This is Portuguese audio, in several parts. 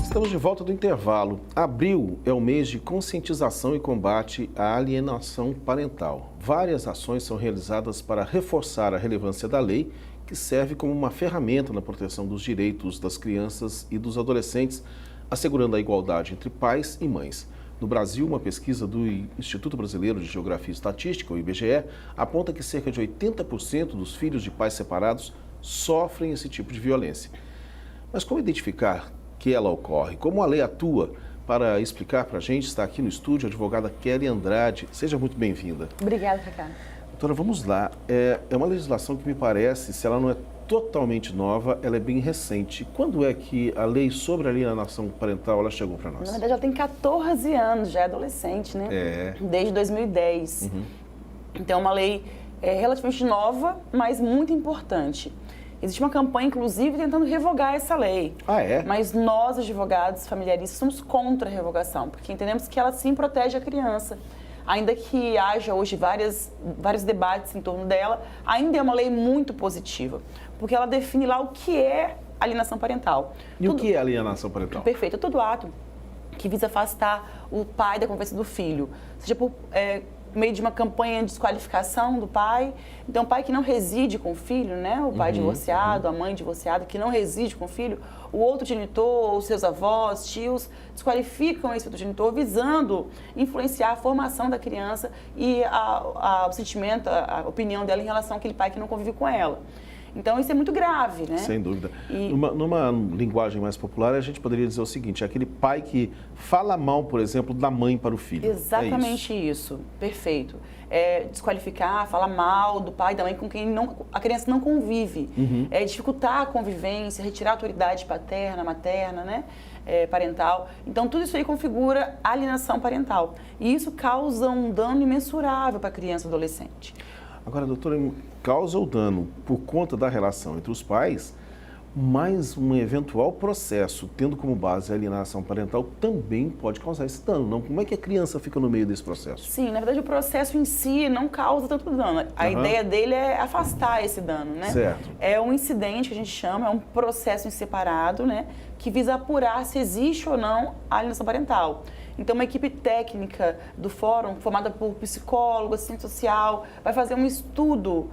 Estamos de volta do intervalo. Abril é o mês de conscientização e combate à alienação parental. Várias ações são realizadas para reforçar a relevância da lei, que serve como uma ferramenta na proteção dos direitos das crianças e dos adolescentes, assegurando a igualdade entre pais e mães. No Brasil, uma pesquisa do Instituto Brasileiro de Geografia e Estatística, o IBGE, aponta que cerca de 80% dos filhos de pais separados sofrem esse tipo de violência. Mas como identificar que ela ocorre? Como a lei atua? Para explicar para a gente, está aqui no estúdio a advogada Kelly Andrade. Seja muito bem-vinda. Obrigada, Cacá. Doutora, vamos lá. É uma legislação que me parece, se ela não é totalmente nova, ela é bem recente. Quando é que a lei sobre a alienação parental ela chegou para nós? Na verdade, ela tem 14 anos, já é adolescente, né? Desde 2010. Então, é uma lei relativamente nova, mas muito importante. Existe uma campanha, inclusive, tentando revogar essa lei. Ah, é? Mas nós, advogados familiaristas, somos contra a revogação, porque entendemos que ela sim protege a criança. Ainda que haja hoje vários debates em torno dela, ainda é uma lei muito positiva, porque ela define lá o que é alienação parental. E o que é alienação parental? Perfeito. É todo ato que visa afastar o pai da convivência do filho, seja por meio de uma campanha de desqualificação do pai. Então, o pai que não reside com o filho, né? O pai divorciado, a mãe divorciada que não reside com o filho, o outro genitor, os seus avós, tios, desqualificam esse outro genitor visando influenciar a formação da criança e o sentimento, a opinião dela em relação àquele pai que não convive com ela. Então, isso é muito grave, né? Sem dúvida. Numa linguagem mais popular, a gente poderia dizer o seguinte: aquele pai que fala mal, por exemplo, da mãe para o filho. Exatamente isso. Perfeito. Desqualificar, falar mal do pai e da mãe com quem a criança não convive. Dificultar a convivência, retirar a autoridade paterna, materna, né? Parental. Então, tudo isso aí configura alienação parental. E isso causa um dano imensurável para a criança e adolescente. Agora, doutora, causa o dano por conta da relação entre os pais, mas um eventual processo, tendo como base a alienação parental, também pode causar esse dano, não? Como é que a criança fica no meio desse processo? Sim, na verdade o processo em si não causa tanto dano. A ideia dele é afastar esse dano, né? Certo. É um incidente que a gente chama, é um processo em separado, né? Que visa apurar se existe ou não a alienação parental. Então, uma equipe técnica do fórum, formada por psicólogo, assistente social, vai fazer um estudo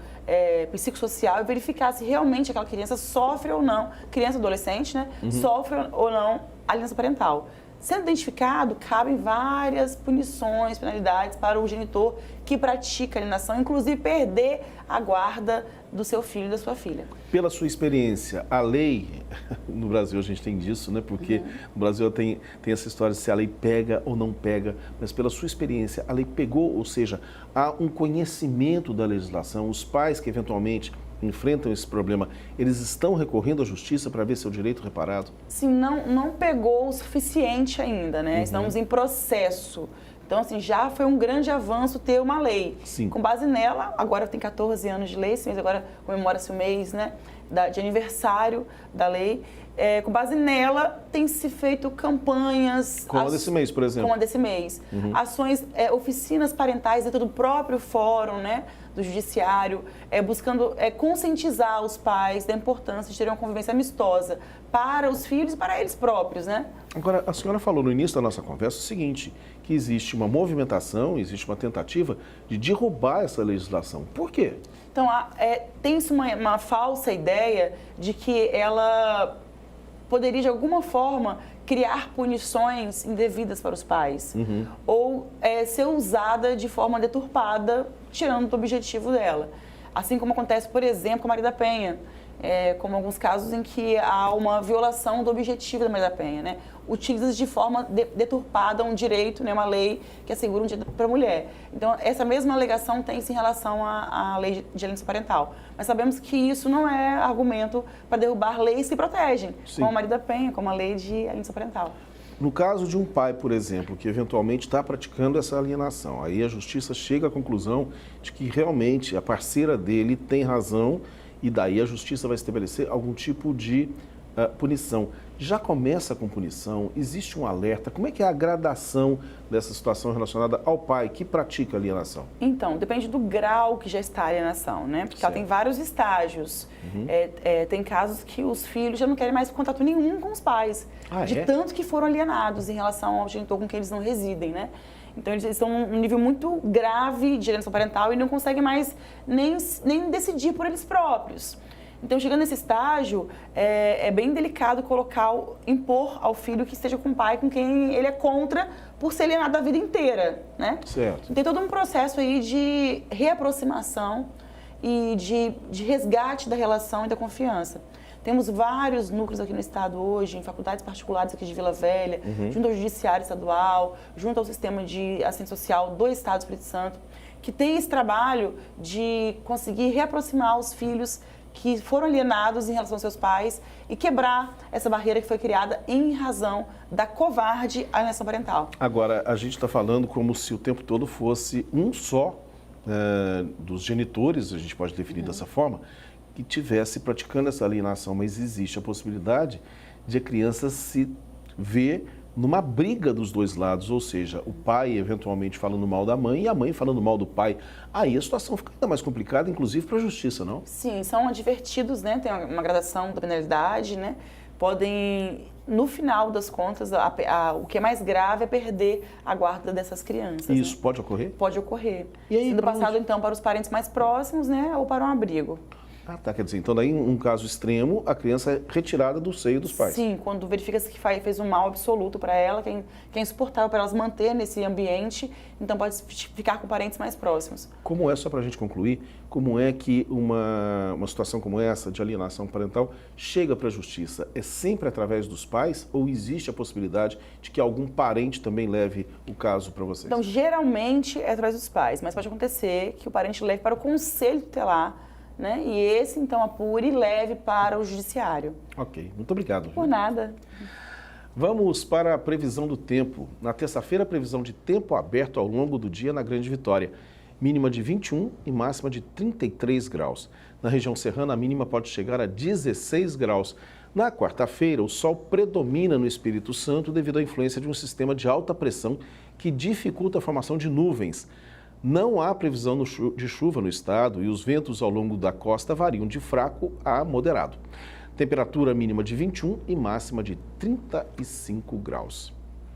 psicossocial e verificar se realmente aquela criança sofre ou não, criança e adolescente, né? Sofre ou não alienação parental. Sendo identificado, cabem várias punições, penalidades para o genitor que pratica alienação, inclusive perder a guarda do seu filho e da sua filha. Pela sua experiência, a lei, no Brasil a gente tem disso, né? Porque no Brasil tem essa história de se a lei pega ou não pega, mas pela sua experiência, a lei pegou, ou seja, há um conhecimento da legislação, os pais que eventualmente enfrentam esse problema, eles estão recorrendo à justiça para ver seu direito reparado? Sim, não pegou o suficiente ainda, né? Estamos em processo. Então, assim, já foi um grande avanço ter uma lei. Sim. Com base nela, agora tem 14 anos de lei, esse mês agora comemora-se o mês, né, de aniversário da lei. Com base nela, tem se feito campanhas... Como a desse mês, por exemplo. Como a desse mês. Ações, oficinas parentais dentro do próprio fórum, né, do judiciário, buscando conscientizar os pais da importância de ter uma convivência amistosa para os filhos e para eles próprios, né? Agora, a senhora falou no início da nossa conversa o seguinte, que existe uma movimentação, existe uma tentativa de derrubar essa legislação. Por quê? Então, tem-se uma falsa ideia de que ela poderia, de alguma forma, criar punições indevidas para os pais. Ou ser usada de forma deturpada, tirando do objetivo dela. Assim como acontece, por exemplo, com a Maria da Penha. Como alguns casos em que há uma violação do objetivo da Maria da Penha, né? Utiliza de forma deturpada um direito, né? Uma lei que assegura um direito para a mulher. Então, essa mesma alegação tem-se em relação à lei de alienação parental. Mas sabemos que isso não é argumento para derrubar leis que protegem, como a Maria da Penha, como a lei de alienação parental. No caso de um pai, por exemplo, que eventualmente está praticando essa alienação, aí a justiça chega à conclusão de que realmente a parceira dele tem razão e daí a justiça vai estabelecer algum tipo de punição. Já começa com punição? Existe um alerta? Como é que é a gradação dessa situação relacionada ao pai que pratica alienação? Então, depende do grau que já está a alienação, né? Porque ela tem vários estágios. Tem casos que os filhos já não querem mais contato nenhum com os pais, tanto que foram alienados em relação ao genitor com quem eles não residem, né? Então, eles estão num nível muito grave de alienação parental e não conseguem mais nem decidir por eles próprios. Então, chegando nesse estágio, é bem delicado impor ao filho que esteja com o pai com quem ele é contra por ser alienado a vida inteira, né? Certo. Tem todo um processo aí de reaproximação e de resgate da relação e da confiança. Temos vários núcleos aqui no estado hoje, em faculdades particulares aqui de Vila Velha, junto ao Judiciário Estadual, junto ao Sistema de Assistência Social do Estado do Espírito Santo, que tem esse trabalho de conseguir reaproximar os filhos que foram alienados em relação aos seus pais e quebrar essa barreira que foi criada em razão da covarde alienação parental. Agora, a gente está falando como se o tempo todo fosse um só dos genitores, a gente pode definir dessa forma, que estivesse praticando essa alienação, mas existe a possibilidade de a criança se ver numa briga dos dois lados, ou seja, o pai eventualmente falando mal da mãe e a mãe falando mal do pai. Aí a situação fica ainda mais complicada, inclusive para a justiça, não? Sim, são advertidos, né? Tem uma gradação da penalidade, né? Podem, no final das contas, o que é mais grave é perder a guarda dessas crianças. E isso, né? pode ocorrer? Pode ocorrer. E aí, sendo passado, então, para os parentes mais próximos, né? Ou para um abrigo. Ah, tá. Quer dizer, então daí, um caso extremo, a criança é retirada do seio dos pais. Sim, quando verifica-se que fez um mal absoluto para ela, que é insuportável para elas manter nesse ambiente, então pode ficar com parentes mais próximos. Como é, só para a gente concluir, como é que uma situação como essa, de alienação parental, chega para a justiça? É sempre através dos pais ou existe a possibilidade de que algum parente também leve o caso para vocês? Então, geralmente é através dos pais, mas pode acontecer que o parente leve para o conselho tutelar, né? E esse, então, apure e leve para o judiciário. Ok, muito obrigado. Por nada. Vamos para a previsão do tempo. Na terça-feira, previsão de tempo aberto ao longo do dia na Grande Vitória. Mínima de 21 e máxima de 33 graus. Na região serrana, a mínima pode chegar a 16 graus. Na quarta-feira, o sol predomina no Espírito Santo devido à influência de um sistema de alta pressão que dificulta a formação de nuvens. Não há previsão de chuva no estado e os ventos ao longo da costa variam de fraco a moderado. Temperatura mínima de 21 e máxima de 35 graus.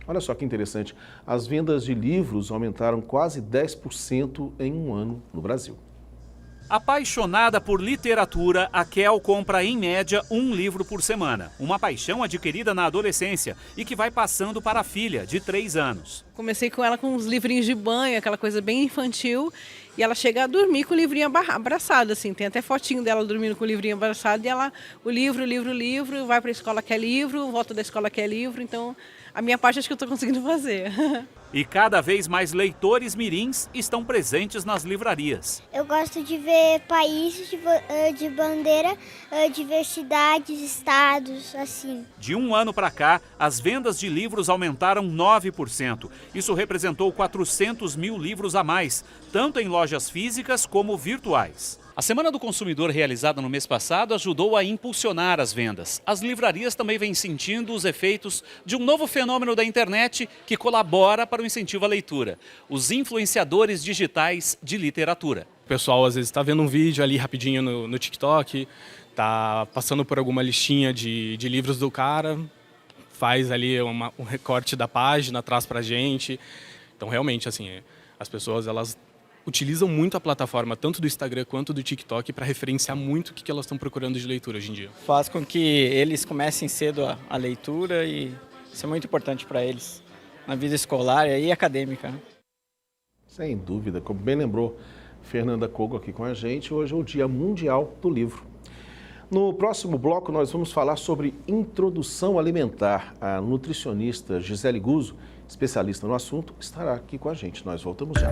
Olha só que interessante, as vendas de livros aumentaram quase 10% em um ano no Brasil. Apaixonada por literatura, a Kel compra em média um livro por semana. Uma paixão adquirida na adolescência e que vai passando para a filha, de 3 anos. Comecei com ela com uns livrinhos de banho, aquela coisa bem infantil. E ela chega a dormir com o livrinho abraçado, assim. Tem até fotinho dela dormindo com o livrinho abraçado. E ela, o livro, vai para a escola, quer livro, volta da escola, quer livro. Então, a minha parte acho que eu estou conseguindo fazer. E cada vez mais leitores mirins estão presentes nas livrarias. Eu gosto de ver países de bandeira, diversidades, estados, assim. De um ano para cá, as vendas de livros aumentaram 9%. Isso representou 400 mil livros a mais, tanto em lojas físicas como virtuais. A Semana do Consumidor, realizada no mês passado, ajudou a impulsionar as vendas. As livrarias também vêm sentindo os efeitos de um novo fenômeno da internet que colabora para o incentivo à leitura: os influenciadores digitais de literatura. O pessoal às vezes está vendo um vídeo ali rapidinho no TikTok, está passando por alguma listinha de livros do cara, faz ali um recorte da página, traz para a gente. Então realmente, assim, as pessoas elas utilizam muito a plataforma, tanto do Instagram quanto do TikTok, para referenciar muito o que elas estão procurando de leitura hoje em dia. Faz com que eles comecem cedo a leitura e isso é muito importante para eles, na vida escolar e acadêmica. Sem dúvida, como bem lembrou Fernanda Kogo aqui com a gente, hoje é o Dia Mundial do Livro. No próximo bloco, nós vamos falar sobre introdução alimentar. A nutricionista Gisele Guzzo, especialista no assunto, estará aqui com a gente. Nós voltamos já.